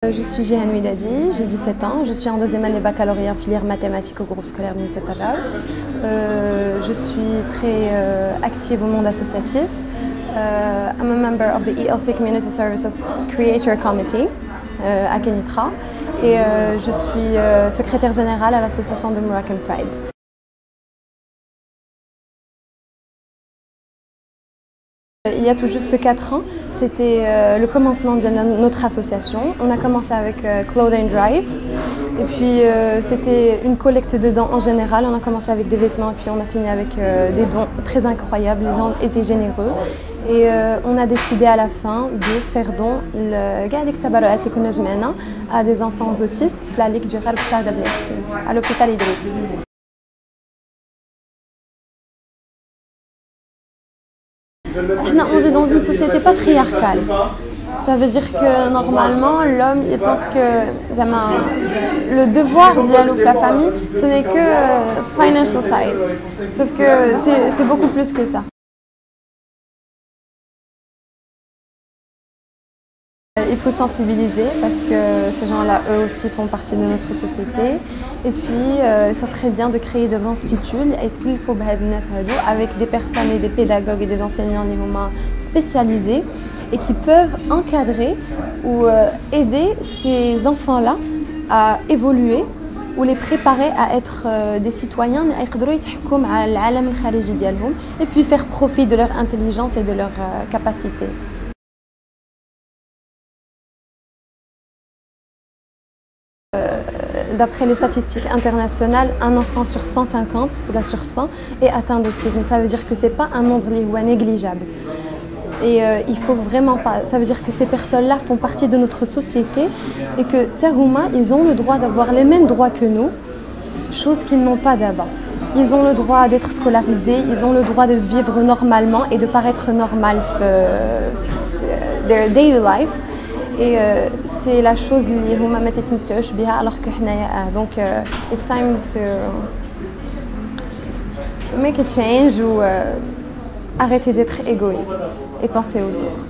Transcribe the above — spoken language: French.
Je suis Jehan Ouidadi, j'ai 17 ans, je suis en deuxième année baccalauréat en filière mathématiques au groupe scolaire Minet Talal. Je suis très active au monde associatif. I'm a member of the ELC Community Services Creator Committee à Kenitra et je suis secrétaire générale à l'association de Moroccan Pride. Il y a tout juste 4 ans, c'était le commencement de notre association. On a commencé avec Clothing Drive et puis c'était une collecte de dons en général. On a commencé avec des vêtements et puis on a fini avec des dons très incroyables. Les gens étaient généreux et on a décidé à la fin de faire don à des enfants autistes à l'hôpital Idriss. On vit dans une société patriarcale. Ça veut dire que normalement l'homme il pense que le devoir d'y aller pour la famille ce n'est que financial side. Sauf que c'est beaucoup plus que ça. Il faut sensibiliser parce que ces gens-là, eux aussi, font partie de notre société. Et puis, ça serait bien de créer des instituts avec des personnes et des pédagogues et des enseignants spécialisés et qui peuvent encadrer ou aider ces enfants-là à évoluer ou les préparer à être des citoyens et puis faire profit de leur intelligence et de leur capacité. D'après les statistiques internationales, un enfant sur 150 ou là sur 100 est atteint d'autisme. Ça veut dire que ce n'est pas un nombre négligeable. Et il faut vraiment pas. Ça veut dire que ces personnes-là font partie de notre société et que ils ont le droit d'avoir les mêmes droits que nous, chose qu'ils n'ont pas d'avant. Ils ont le droit d'être scolarisés, ils ont le droit de vivre normalement et de paraître normal their daily life. Et c'est la chose اللي هما ما تتمتعوش بها alors que حنايا donc it's time to make a change ou arrêter d'être égoïste et penser aux autres.